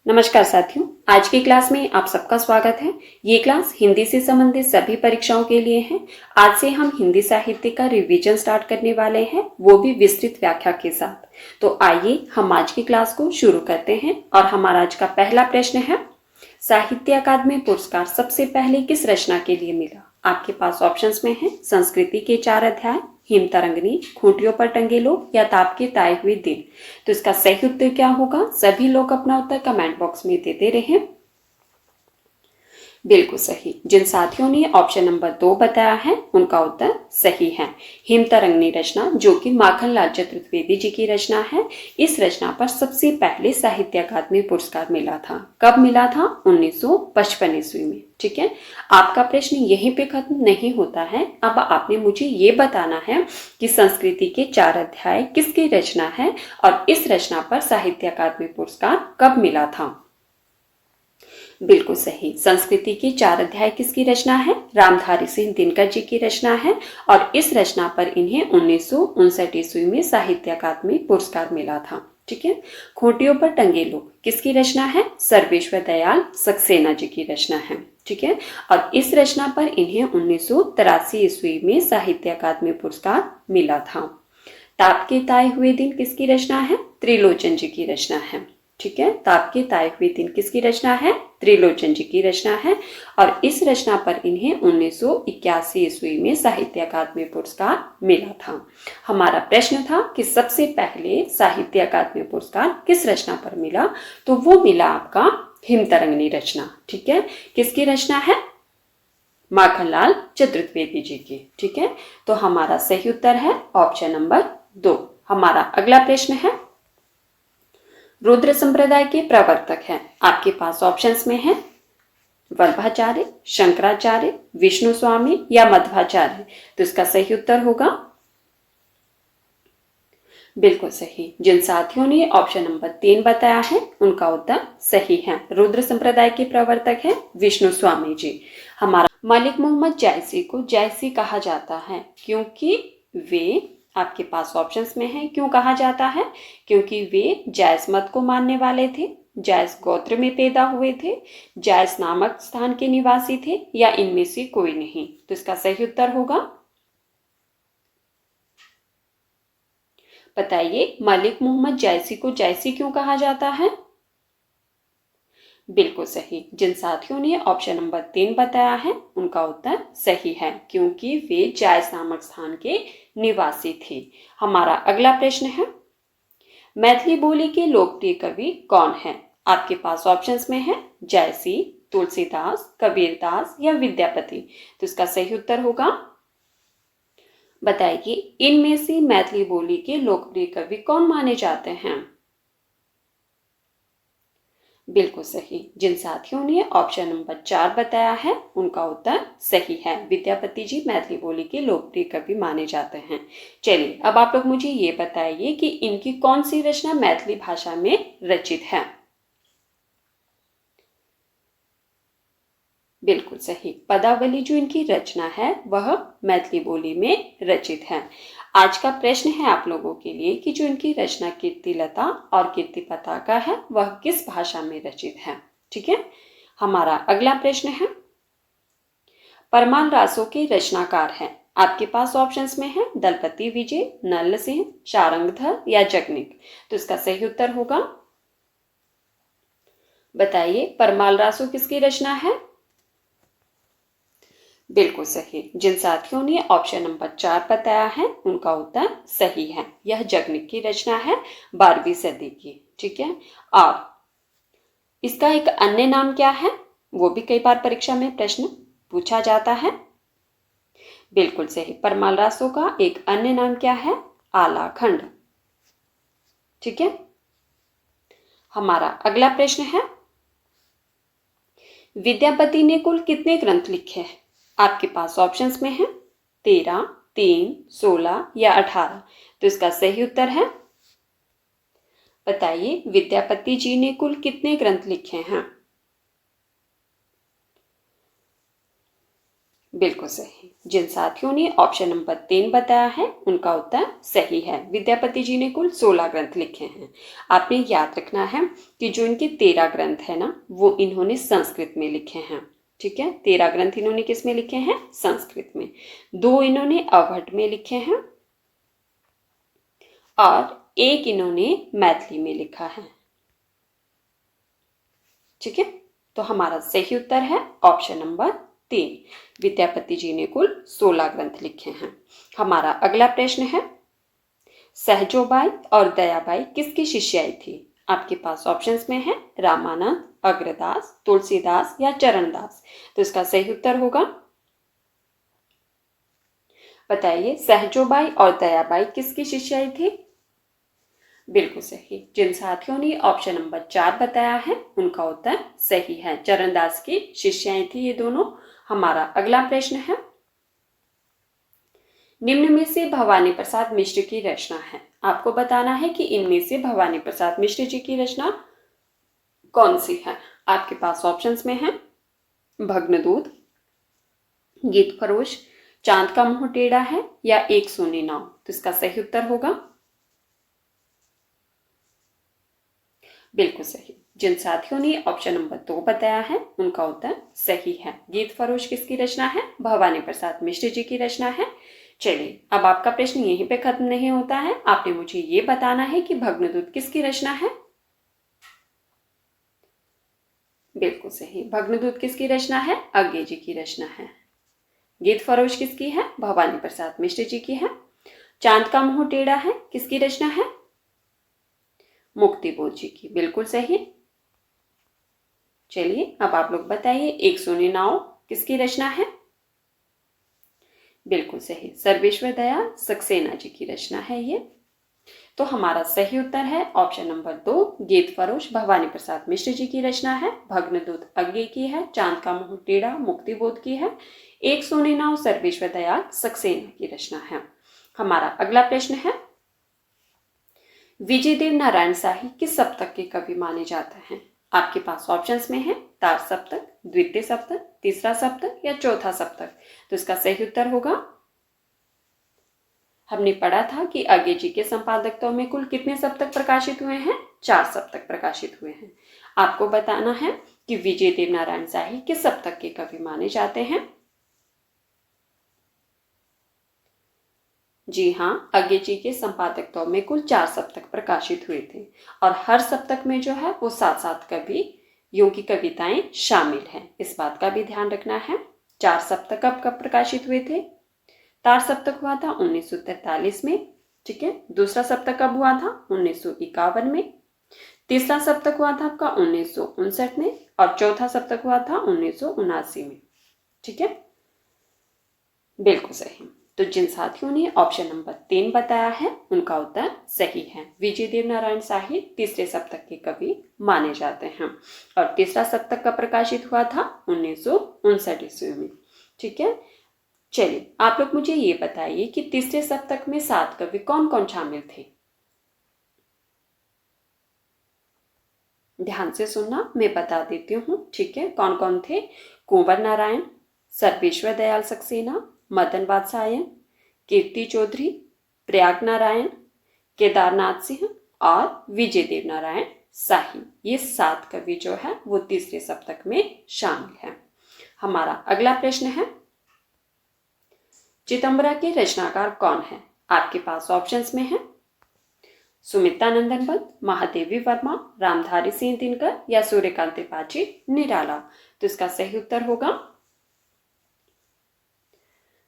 नमस्कार साथियों, आज की क्लास में आप सबका स्वागत है। ये क्लास हिंदी से संबंधित सभी परीक्षाओं के लिए है। आज से हम हिंदी साहित्य का रिवीजन स्टार्ट करने वाले हैं, वो भी विस्तृत व्याख्या के साथ। तो आइए हम आज की क्लास को शुरू करते हैं और हमारा आज का पहला प्रश्न है, साहित्य अकादमी पुरस्कार सबसे पहले किस रचना के लिए मिला? आपके पास ऑप्शंस में है संस्कृति के 4 अध्याय, हिमतरंगिणी, खूंटियों पर टंगे लोग या ताप के ताए हुए दिन। तो इसका सही उत्तर क्या होगा? सभी लोग अपना उत्तर कमेंट बॉक्स में देते रहें। बिल्कुल सही। जिन साथियों ने ऑप्शन नंबर 2 बताया है उनका उत्तर सही है। हिमतरंगिणी रचना जो कि माखनलाल चतुर्वेदी जी की रचना है, इस रचना पर सबसे पहले साहित्य अकादमी पुरस्कार मिला था। कब मिला था? 1955 ईस्वी में। ठीक है, आपका प्रश्न यहीं पे खत्म नहीं होता है। अब आपने मुझे ये बताना है कि संस्कृति के 4 अध्याय किसकी रचना है और इस रचना पर साहित्य अकादमी पुरस्कार कब मिला था? बिल्कुल सही। संस्कृति की 4 अध्याय किसकी रचना है? रामधारी सिंह दिनकर जी की रचना है और इस रचना पर इन्हें 1959 ईस्वी में साहित्य अकादमी पुरस्कार मिला था। ठीक है। खूंटियों पर टंगे लोग किसकी रचना है? सर्वेश्वर दयाल सक्सेना जी की रचना है। ठीक है, और इस रचना पर इन्हें 1983 ईस्वी में साहित्य अकादमी पुरस्कार मिला था। ताप के ताए हुए दिन किसकी रचना है? त्रिलोचन जी की रचना है। ठीक है, ताप के ताए हुए दिन किसकी रचना है? त्रिलोचन जी की रचना है और इस रचना पर इन्हें 1981 ईस्वी में साहित्य अकादमी पुरस्कार मिला था। हमारा प्रश्न था कि सबसे पहले साहित्य अकादमी पुरस्कार किस रचना पर मिला? तो वो मिला आपका हिमतरंगिणी रचना। ठीक है, किसकी रचना है? माखनलाल चतुर्वेदी जी की। ठीक है, तो हमारा सही उत्तर है ऑप्शन नंबर 2। हमारा अगला प्रश्न है, रुद्र संप्रदाय के प्रवर्तक हैं। आपके पास ऑप्शंस में है वल्लभाचार्य, शंकराचार्य, विष्णु स्वामी या मध्वाचार्य। तो इसका सही उत्तर होगा बिल्कुल सही। जिन साथियों ने ऑप्शन नंबर 3 बताया है उनका उत्तर सही है। रुद्र संप्रदाय के प्रवर्तक हैं विष्णु स्वामी जी। हमारा मलिक मोहम्मद जायसी को जायसी कहा जाता है क्योंकि वे, आपके पास ऑप्शंस में है क्यों कहा जाता है? क्योंकि वे जायस मत को मानने वाले थे, जायस गोत्र में पैदा हुए थे, जायस नामक स्थान के निवासी थे या इनमें से कोई नहीं। तो इसका सही उत्तर होगा, बताइए, मलिक मोहम्मद जायसी को जायसी क्यों कहा जाता है? बिल्कुल सही। जिन साथियों ने ऑप्शन नंबर 3 बताया है उनका उत्तर सही है क्योंकि वे जायस नामक स्थान के निवासी थे। हमारा अगला प्रश्न है, मैथिली बोली के लोकप्रिय कवि कौन है? आपके पास ऑप्शंस में है जायसी, तुलसीदास, कबीरदास या विद्यापति। तो इसका सही उत्तर होगा, बताइए, इनमें से मैथिली बोली के लोकप्रिय कवि कौन माने जाते हैं? बिल्कुल सही। जिन साथियों ने ऑप्शन नंबर 4 बताया है उनका उत्तर सही है। विद्यापति जी मैथिली बोली के लोकप्रिय कवि माने जाते हैं। चलिए, अब आप लोग मुझे ये बताइए कि इनकी कौन सी रचना मैथिली भाषा में रचित है? बिल्कुल सही। पदावली जो इनकी रचना है वह मैथिली बोली में रचित है। आज का प्रश्न है आप लोगों के लिए कि जो इनकी रचना कीर्तिलता और कीर्ति पताका है वह किस भाषा में रचित है? ठीक है, हमारा अगला प्रश्न है, परमाल रासों के रचनाकार हैं। आपके पास ऑप्शंस में है दलपति विजय, नल सिंह, शारंगधर या जगनिक। तो इसका सही उत्तर होगा, बताइए, परमाल रासो किसकी रचना है? बिल्कुल सही। जिन साथियों ने ऑप्शन नंबर 4 बताया है उनका उत्तर सही है। यह जगनिक की रचना है 12वीं सदी की। ठीक है, और इसका एक अन्य नाम क्या है? वो भी कई बार परीक्षा में प्रश्न पूछा जाता है। बिल्कुल सही। परमाल रासो का एक अन्य नाम क्या है? आलाखंड। ठीक है, हमारा अगला प्रश्न है, विद्यापति ने कुल कितने ग्रंथ लिखे हैं? आपके पास ऑप्शंस में है 13, 3, 16 या 18। तो इसका सही उत्तर है, बताइए, विद्यापति जी ने कुल कितने ग्रंथ लिखे हैं? बिल्कुल सही। जिन साथियों ने ऑप्शन नंबर 3 बताया है उनका उत्तर सही है। विद्यापति जी ने कुल 16 ग्रंथ लिखे हैं। आपने याद रखना है कि जो इनके 13 ग्रंथ है ना, वो इन्होंने संस्कृत में लिखे हैं। ठीक है, 13 ग्रंथ इन्होंने किस में लिखे हैं? संस्कृत में। 2 इन्होंने अवहट में लिखे हैं और 1 इन्होंने मैथिली में लिखा है। ठीक है, तो हमारा सही उत्तर है ऑप्शन नंबर 3। विद्यापति जी ने कुल 16 ग्रंथ लिखे हैं। हमारा अगला प्रश्न है, सहजोबाई और दयाबाई किसकी शिष्याई थी? आपके पास ऑप्शंस में है रामानंद, अग्रदास, तुलसीदास या चरणदास। तो इसका सही उत्तर होगा, बताइए, सहजोबाई और दयाबाई किसकी शिष्याई थी? बिल्कुल सही। जिन साथियों ने ऑप्शन नंबर 4 बताया है उनका उत्तर सही है। चरणदास की शिष्याएं थी ये दोनों। हमारा अगला प्रश्न है, निम्न में से भवानी प्रसाद मिश्र की रचना है। आपको बताना है कि इनमें से भवानी प्रसाद मिश्र जी की रचना कौन सी है। आपके पास ऑप्शंस में है भग्नदूत, गीत फरोश, चांद का मुंह टेढ़ा है या एक सोनी नाव। तो इसका सही उत्तर होगा, बिल्कुल सही। जिन साथियों ने ऑप्शन नंबर 2 बताया है उनका उत्तर सही है। गीत फरोश किसकी रचना है? भवानी प्रसाद मिश्र जी की रचना है। चलिए, अब आपका प्रश्न यहीं पे खत्म नहीं होता है। आपने मुझे ये बताना है कि भग्नदूत किसकी रचना है। बिल्कुल सही, भग्नदूत किसकी रचना है? अज्ञे जी की रचना है। गीत फरोश किसकी है? भवानी प्रसाद मिश्र जी की है। चांद का मुंह टेढ़ा है किसकी रचना है? मुक्तिबोध जी की। बिल्कुल सही। चलिए, अब आप लोग बताइए, एक सोनी नाव किसकी रचना है? बिल्कुल सही, सर्वेश्वर दयाल सक्सेना जी की रचना है ये। तो हमारा सही उत्तर है ऑप्शन नंबर 2, गीत फरोश भवानी प्रसाद मिश्र जी की रचना है। भग्नदूत अज्ञे की है। चांद का मुंह टेढ़ा मुक्तिबोध की है। एक सोनी नाव सर्वेश्वर दयाल सक्सेना की रचना है। हमारा अगला प्रश्न है, विजयदेव नारायण शाही किस सप्तक के कवि माने जाते हैं? आपके पास ऑप्शंस में है तार सप्तक, द्वितीय सप्तक, तीसरा सप्तक या चौथा सप्तक। तो इसका सही उत्तर होगा, हमने पढ़ा था कि अज्ञे जी के संपादकत्व में कुल कितने सप्तक प्रकाशित हुए हैं? 4 सप्तक प्रकाशित हुए हैं। आपको बताना है कि विजयदेव नारायण शाही किस सप्तक के कवि माने जाते हैं। जी हाँ, अज्ञे जी के संपादकत्व में कुल 4 सप्तक प्रकाशित हुए थे और हर सप्तक में जो है वो 7-7 कवियों की कविताएं शामिल हैं। इस बात का भी ध्यान रखना है। 4 सप्तक कब कब प्रकाशित हुए थे? तार सप्तक हुआ था 1943 में। ठीक है, दूसरा सप्तक कब हुआ था? 1951 में। तीसरा सप्तक हुआ था आपका 1959 में और चौथा सप्तक हुआ था 1979 में। ठीक है, बिल्कुल सही। तो जिन साथियों ने ऑप्शन नंबर 3 बताया है उनका उत्तर सही है। विजयदेव नारायण शाही तीसरे सप्तक के कवि माने जाते हैं और तीसरा सप्तक का प्रकाशित हुआ था 1959 ईस्वी में। ठीक है, चलिए, आप लोग मुझे ये बताइए कि तीसरे सप्तक में 7 कवि कौन कौन शामिल थे। ध्यान से सुनना, मैं बता देती हूँ। ठीक है, कौन कौन थे? कुंवर नारायण, सर्वेश्वर दयाल सक्सेना, मदन वात्सायन, कीर्ति चौधरी, प्रयाग नारायण, केदारनाथ सिंह और विजयदेव नारायण शाही। ये 7 कवि जो है वो तीसरे सप्तक में शामिल है। हमारा अगला प्रश्न है, चितंबरा के रचनाकार कौन है? आपके पास ऑप्शंस में है सुमित्रानंदन भट्ट, महादेवी वर्मा, रामधारी सिंह दिनकर या सूर्यकांत त्रिपाठी निराला। तो इसका सही उत्तर होगा,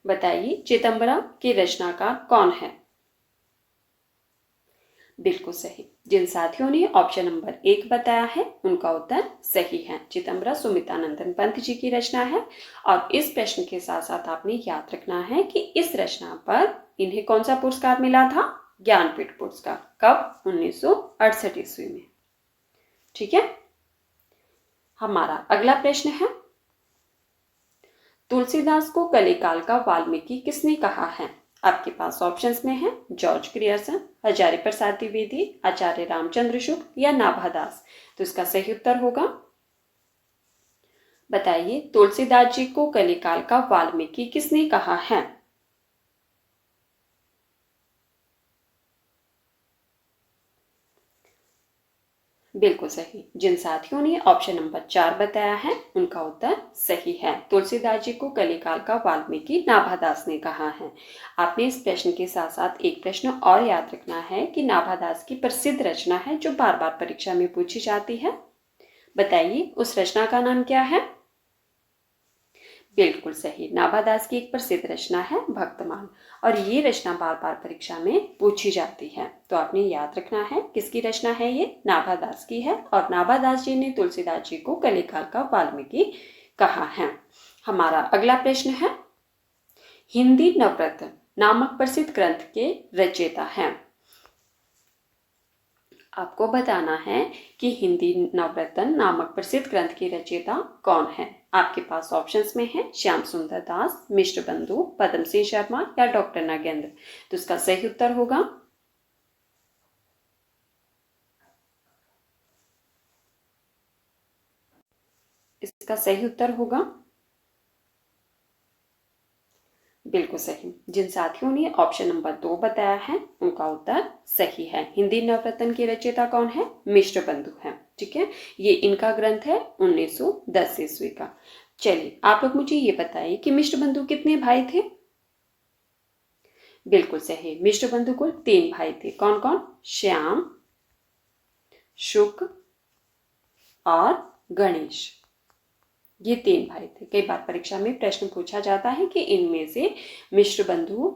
बताइए, चितंबरा के रचनाकार कौन है? बिल्कुल सही। जिन साथियों ने ऑप्शन नंबर 1 बताया है उनका उत्तर सही है। चितंबरा सुमित्रानंदन पंत जी की रचना है और इस प्रश्न के साथ साथ आपने याद रखना है कि इस रचना पर इन्हें कौन सा पुरस्कार मिला था? ज्ञानपीठ पुरस्कार। कब? 1968 ईस्वी में। ठीक है, हमारा अगला प्रश्न है, तुलसीदास को कलिकाल का वाल्मीकि किसने कहा है? आपके पास ऑप्शंस में है जॉर्ज ग्रियर्सन, हजारी प्रसाद द्विवेदी, आचार्य रामचंद्र शुक्ल या नाभादास। तो इसका सही उत्तर होगा, बताइए, तुलसीदास जी को कलिकाल का वाल्मीकि किसने कहा है? बिल्कुल सही। जिन साथियों ने ऑप्शन नंबर 4 बताया है उनका उत्तर सही है। तुलसीदास जी को कलिकाल का वाल्मीकि नाभादास ने कहा है। आपने इस प्रश्न के साथ साथ एक प्रश्न और याद रखना है कि नाभादास की प्रसिद्ध रचना है जो बार बार परीक्षा में पूछी जाती है। बताइए उस रचना का नाम क्या है? बिल्कुल सही। नाभादास की एक प्रसिद्ध रचना है भक्तमाल, और ये रचना बार बार परीक्षा में पूछी जाती है। तो आपने याद रखना है किसकी रचना है ये? नाभादास की है, और नाभादास जी ने तुलसीदास जी को कलिकाल का वाल्मीकि कहा है। हमारा अगला प्रश्न है, हिंदी नवरत्न नामक प्रसिद्ध ग्रंथ के रचयिता हैं। आपको बताना है कि हिंदी नवरत्न नामक प्रसिद्ध ग्रंथ की रचयिता कौन है। आपके पास ऑप्शंस में है श्याम सुंदर दास, मिश्र बंधु, पद्म सिंह शर्मा या डॉक्टर नागेंद्र। तो इसका सही उत्तर होगा इसका सही उत्तर होगा बिल्कुल सही। जिन साथियों ने ऑप्शन नंबर 2 बताया है उनका उत्तर सही है। हिंदी नवरत्न के रचयिता कौन है? मिश्र बंधु है। ठीक है, ये इनका ग्रंथ है 1910 ईस्वी का। चलिए आप लोग मुझे ये बताइए कि मिश्र बंधु कितने भाई थे? बिल्कुल सही। मिश्र बंधु कुल 3 भाई थे। कौन कौन? श्याम, शुक और गणेश। ये 3 भाई थे। कई बार परीक्षा में प्रश्न पूछा जाता है कि इनमें से मिश्र बंधुओं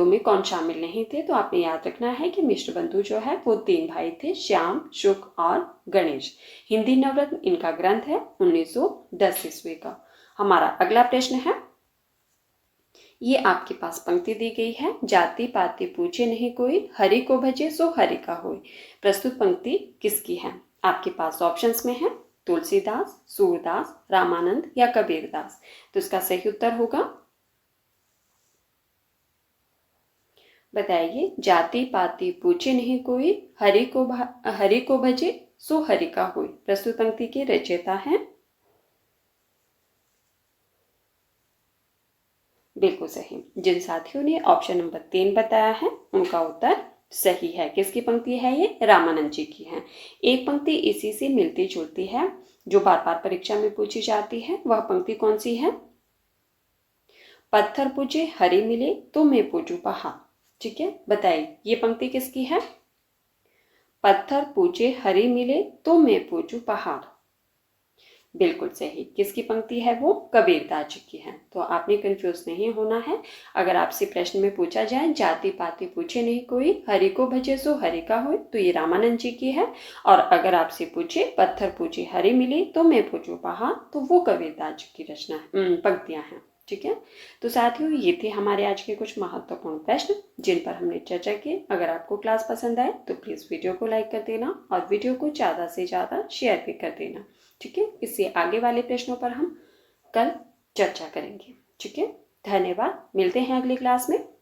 में कौन शामिल नहीं थे। तो आपने याद रखना है कि मिश्र बंधु जो है वो 3 भाई थे, श्याम, शुक और गणेश। हिंदी नवरत्न इनका ग्रंथ है 1910 ईस्वी का। हमारा अगला प्रश्न है, ये आपके पास पंक्ति दी गई है, जाति पाति पूछे नहीं कोई, हरि को भजे सो हरि का होय। प्रस्तुत पंक्ति किसकी है? आपके पास ऑप्शंस में है तुलसीदास, सूरदास, रामानंद या कबीरदास। तो इसका सही उत्तर होगा, बताइए, जाति पाति पूछे नहीं कोई, हरि को भजे सो हरि का होय। प्रस्तुत पंक्ति के रचयिता हैं बिल्कुल सही। जिन साथियों ने ऑप्शन नंबर 3 बताया है उनका उत्तर सही है। किसकी पंक्ति है ये? रामानंद जी की है। एक पंक्ति इसी से मिलती जुलती है जो बार बार परीक्षा में पूछी जाती है। वह पंक्ति कौन सी है? पत्थर पूजे हरि मिले तो मैं पूजू पहाड़। ठीक है, बताइए ये पंक्ति किसकी है? पत्थर पूजे हरि मिले तो मैं पूजू पहाड़। बिल्कुल सही। किसकी पंक्ति है वो? कबीरदास जी की है। तो आपने कंफ्यूज नहीं होना है। अगर आपसे प्रश्न में पूछा जाए जाति पाति पूछे नहीं कोई, हरि को भजे सो हरि का होय, तो ये रामानंद जी की है। और अगर आपसे पूछे पत्थर पूछे हरि मिले तो मैं पूछू पहाड़, तो वो कबीरदास जी की रचना पंक्तियां हैं। ठीक है, तो साथियों ये थे हमारे आज के कुछ महत्वपूर्ण प्रश्न जिन पर हमने चर्चा की। अगर आपको क्लास पसंद आए तो प्लीज़ वीडियो को लाइक कर देना और वीडियो को ज़्यादा से ज़्यादा शेयर भी कर देना। ठीक है, इससे आगे वाले प्रश्नों पर हम कल चर्चा करेंगे। ठीक है, धन्यवाद। मिलते हैं अगली क्लास में।